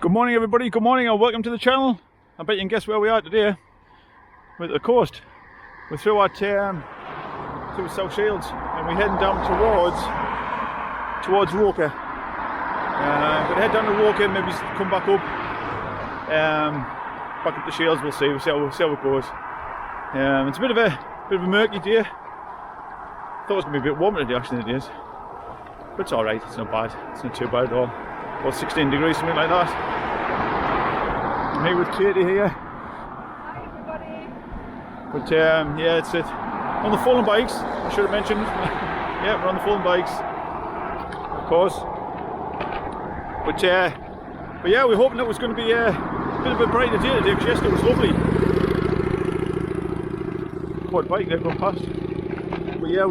Good morning everybody, good morning and welcome to the channel. I bet you can guess where we are today. We're at the coast. We're through South Shields and we're heading down towards Roker. We're gonna head down to Roker, maybe come back up the Shields. We'll see how it goes. It's a bit of a murky day. Thought it was gonna be a bit warmer today actually than it is. But it's alright, it's not bad. It's not too bad at all. About 16 degrees, something like that. I'm here with Katie here. Hi everybody. But yeah, it's on the fallen bikes, I should have mentioned. Yeah, we're on the fallen bikes, of course. But yeah, we're hoping it was going to be a bit of a brighter day today, because yesterday was lovely. Quad bike there going past. But yeah,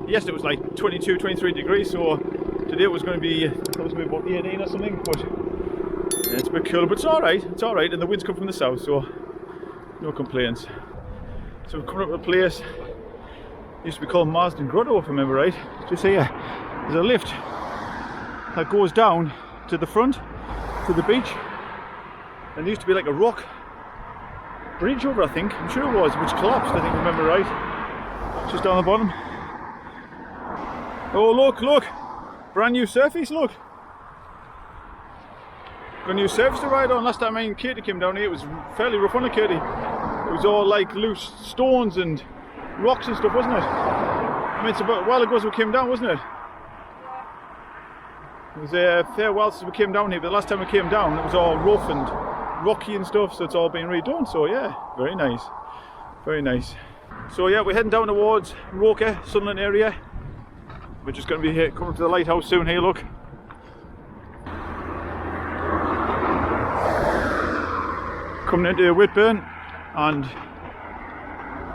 yesterday was like 22, 23 degrees, so today it was going to be about 18 or something. But yeah, it's a bit cooler, but it's alright, and the winds come from the south, so no complaints. So we're coming up to a place, used to be called Marsden Grotto if I remember right. Just here, there's a lift that goes down to the front, to the beach, and there used to be like a rock bridge over, I think, I'm sure it was, which collapsed, I think I remember right, just down the bottom. Oh look, brand new surface, look. Got a new surface to ride on. Last time me and Katie came down here, it was fairly rough on it, Katie. It was all like loose stones and rocks and stuff, wasn't it? I mean, it's about a while ago since we came down, wasn't it? It was a fair while since we came down here, but the last time we came down it was all rough and rocky and stuff, so it's all been redone, so yeah, very nice. Very nice. So yeah, we're heading down towards Roker, Sunderland area. We're just going to be here, coming to the lighthouse soon here, look. Coming into Whitburn and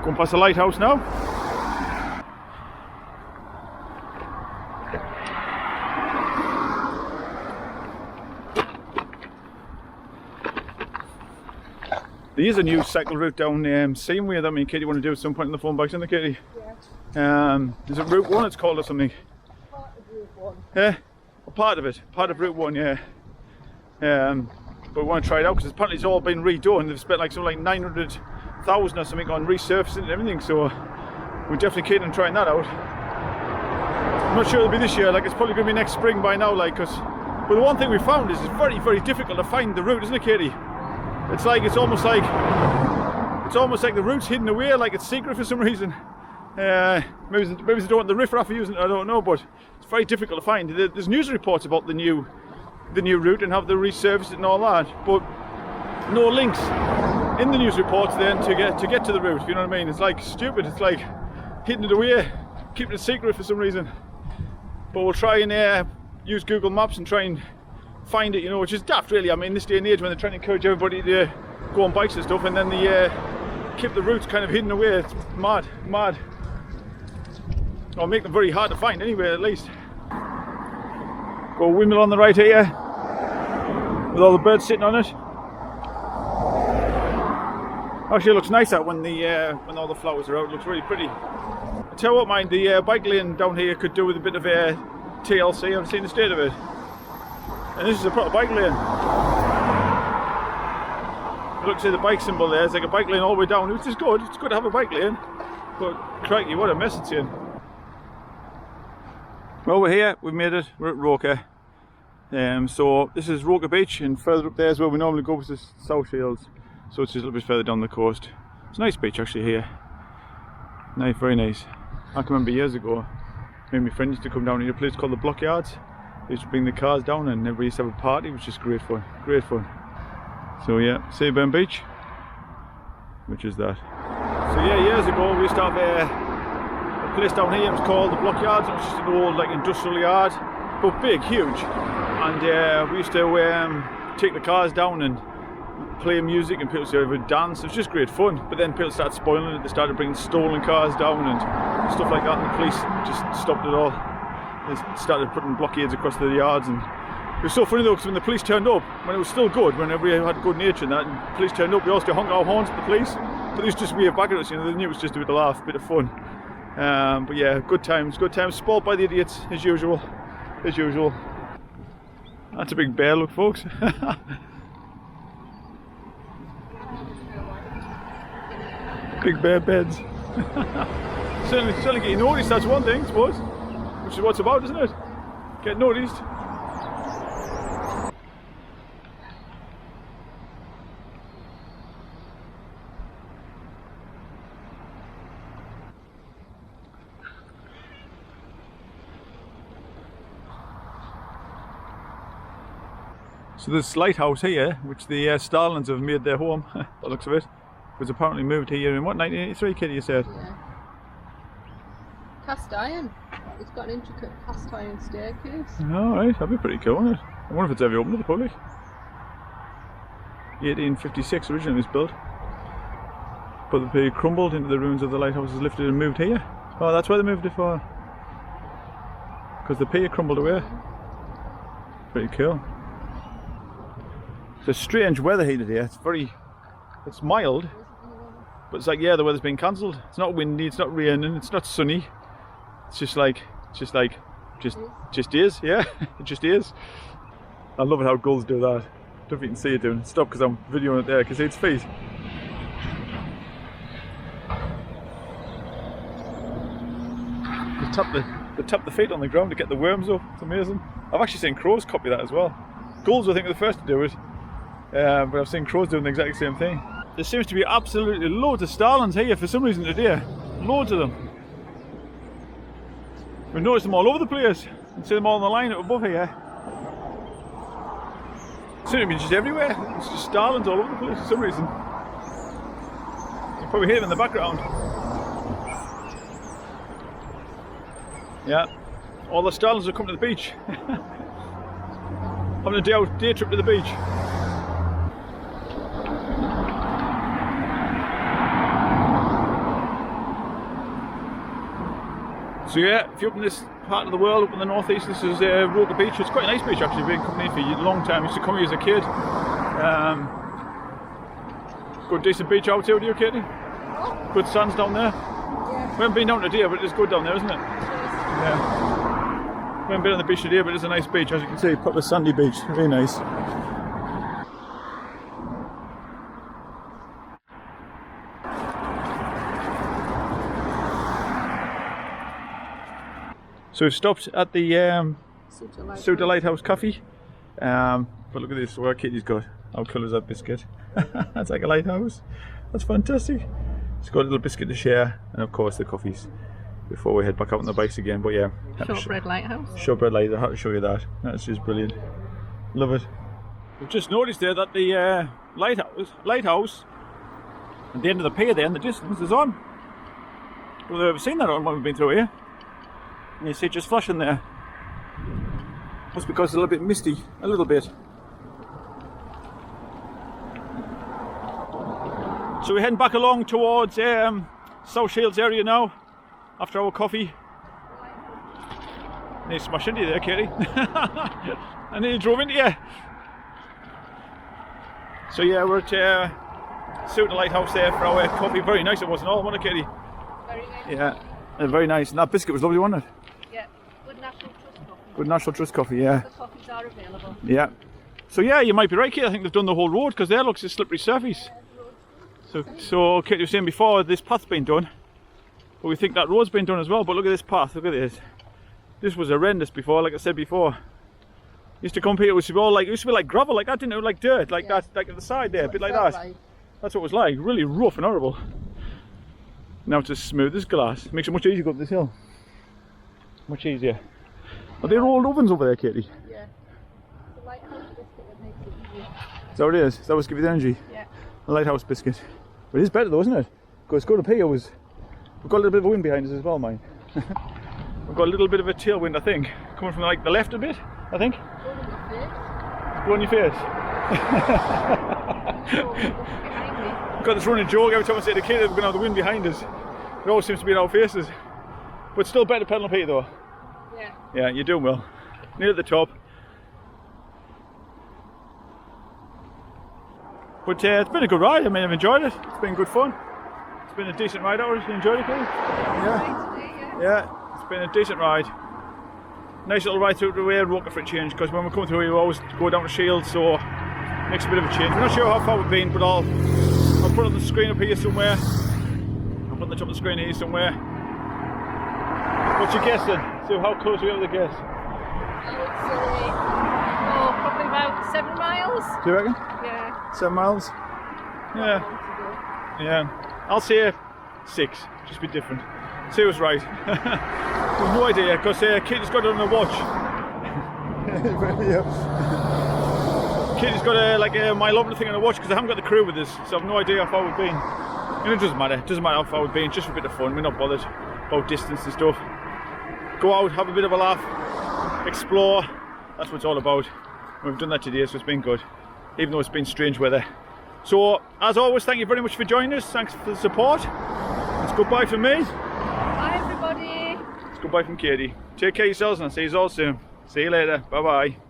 going past the lighthouse now. There is a new cycle route down same way that me and Katie want to do at some point in the phone bikes, isn't there, Katie? Yeah. There's a Route 1 it's called or something. Part of Route 1. Yeah, part of it, part of Route 1, yeah. But we want to try it out because apparently it's all been redone. They've spent like something like 900,000 or something on resurfacing and everything, so we're definitely keen on trying that out. I'm not sure it'll be this year, like it's probably going to be next spring by now, like, but the one thing we found is it's very, very difficult to find the route, isn't it, Katie? It's almost like the route's hidden away, like it's secret for some reason. Maybe they don't want the riffraff using it, I don't know, but it's very difficult to find. There's news reports about the new route and have they resurfaced it and all that, but no links in the news reports then to get to the route, you know what I mean? It's like stupid, it's like hidden it away, keeping it secret for some reason. But we'll try and use Google Maps and try and find it, you know, which is daft really. I mean, this day and age when they're trying to encourage everybody to go on bikes and stuff, and then they keep the routes kind of hidden away. It's mad. Or make them very hard to find anyway, at least. Got a windmill on the right here, with all the birds sitting on it. Actually, it looks nicer when all the flowers are out. It looks really pretty. I tell you what, mind, the bike lane down here could do with a bit of TLC. I've seen the state of it. And this is a proper bike lane. Look, see the bike symbol there, it's like a bike lane all the way down, which is good. It's good to have a bike lane, but crikey, what a mess it's in. Well, we're here, we've made it, we're at Roker. So this is Roker Beach, and further up there is where we normally go to South Shields. So it's just a little bit further down the coast. It's a nice beach actually here. Nice, very nice. I can remember years ago, me and my friend used to come down to a place called the Blockyards. They used to bring the cars down and everybody used to have a party. It was just great fun, great fun. So yeah, Sayburn Beach, which is that. So yeah, years ago we used to have a place down here. It was called the Blockyards. It was just an old like industrial yard, but big, huge. And we used to take the cars down and play music, and people used to dance. It was just great fun. But then people started spoiling it. They started bringing stolen cars down and stuff like that, and the police just stopped it all. They started putting blockades across the yards, and it was so funny though, because when the police turned up, when it was still good, when everybody had good nature and that, and the police turned up, we all still honk our horns at the police, but they used to just wave back at us, you know. They knew it was just a bit of laugh, a bit of fun. But yeah, good times, spoiled by the idiots, as usual. That's a big bear, look, folks. Big bear beds. certainly getting noticed, that's one thing, I suppose. Which is what it's about, isn't it? Get noticed. So this lighthouse here, which the Starlands have made their home, by the looks of it, was apparently moved here in what, 1983, Kitty, you said? Yeah. Cast iron. It's got an intricate cast iron staircase. Alright, that'd be pretty cool, wouldn't it? I wonder if it's ever open to the public. 1856 originally it was built. But the pier crumbled into the ruins of the lighthouse, was lifted and moved here. Oh, that's why they moved it for. Because the pier crumbled away. Pretty cool. It's a strange weather here today. It's mild, but it's like, yeah, the weather's been cancelled. It's not windy, it's not raining, it's not sunny. It's just is, yeah, it just is. I love it how gulls do that. I don't know if you can see it doing. Stop because I'm videoing it there. Can you see its feet? They tap the feet on the ground to get the worms up. It's amazing. I've actually seen crows copy that as well. Gulls, I think, are the first to do it. But I've seen crows doing the exact same thing. There seems to be absolutely loads of starlings here for some reason today. Loads of them. We've noticed them all over the place. You can see them all on the line up above here. Seem to be just everywhere. It's just starlings all over the place for some reason. You can probably hear them in the background. Yeah. All the starlings are coming to the beach. Having a day trip to the beach. So yeah, if you're up in this part of the world, up in the northeast, this is Roker Beach. It's quite a nice beach actually, been coming in for a long time. I used to come here as a kid. Good decent beach out here, do you, Katie? Good sands down there. Yeah. We haven't been down today, but it is good down there, isn't it? Yeah. We haven't been on the beach today, but it's a nice beach, as you can see, proper sandy beach, very nice. So we've stopped at the Suda Lighthouse Coffee. But look at this, what Kitty's got. How cool is that biscuit? That's like a lighthouse. That's fantastic. It's got a little biscuit to share, and of course the coffees before we head back out on the bikes again. But yeah, Shortbread Lighthouse. Shortbread Lighthouse, I have to show you that. That's just brilliant. Love it. We've just noticed there that the lighthouse at the end of the pier there in the distance is on. Well, I've ever seen that on when we've been through here. And you see it just flashing there. That's because it's a little bit misty, a little bit. So we're heading back along towards South Shields area now, after our coffee. I nearly smashed into you there, Katie. I nearly drove into you. So yeah, we're at Suda Lighthouse there for our coffee. Very nice it was and all, wasn't it, Katie? Very nice. Yeah, very nice. And that biscuit was lovely, wasn't it? Yeah, good National Trust coffee. Good National Trust coffee, yeah. The coffees are available. Yeah. So yeah, you might be right, Kate. I think they've done the whole road because there looks a slippery surface. So Kate was saying before, this path's been done, but we think that road's been done as well. But look at this path. Look at this. This was horrendous before, like I said before. Used to come here, it used to be all like, it used to be like gravel, like that, didn't it? Like dirt, like that, like at the side there, a bit like that. That's what it was like. Really rough and horrible. Now it's as smooth as glass. Makes it much easier to go up this hill. Much easier. Are there old ovens over there, Katie? Yeah. The lighthouse biscuit that makes it easier. Is that what it is? Is that what's giving you the energy? Yeah. The lighthouse biscuit. But it is better though, isn't it? Because going up here was... We've got a little bit of a wind behind us as well, mine. We've got a little bit of a tailwind, I think. Coming from like the left a bit, I think. Blow in your face. Got this running joke every time I say to the kid that we're going to have the wind behind us. It always seems to be in our faces. But still better pedalling up here though. Yeah. Yeah, you're doing well. Near the top. But it's been a good ride. I mean, I've enjoyed it. It's been good fun. It's been a decent ride out. You enjoyed it, Kelly? Yeah. Yeah. It's been a decent ride. nice little ride through the way Roker for a change, because when we come through here we always go down to Shields, so makes a bit of a change. We're not sure how far we've been, but I'll put it on the screen up here somewhere. I'll put it on the top of the screen here somewhere. What's your guess then? See how close we are to the guess. I would say, probably about 7 miles. Do you reckon? Yeah. 7 miles? Yeah. Yeah. I'll say 6, just be different. See who's right. I've no idea, because Kit has got it on a watch. Kit has got a my lovely thing on a watch, because I haven't got the crew with us, so I've no idea how far we've been. And it doesn't matter how far we've been, just for a bit of fun. We're not bothered about distance and stuff. Go out, have a bit of a laugh, explore, that's what it's all about. And we've done that today, so it's been good, even though it's been strange weather. So, as always, thank you very much for joining us, thanks for the support. It's goodbye from me. Bye everybody. It's goodbye from Katie. Take care of yourselves and I'll see you all soon. See you later, bye bye.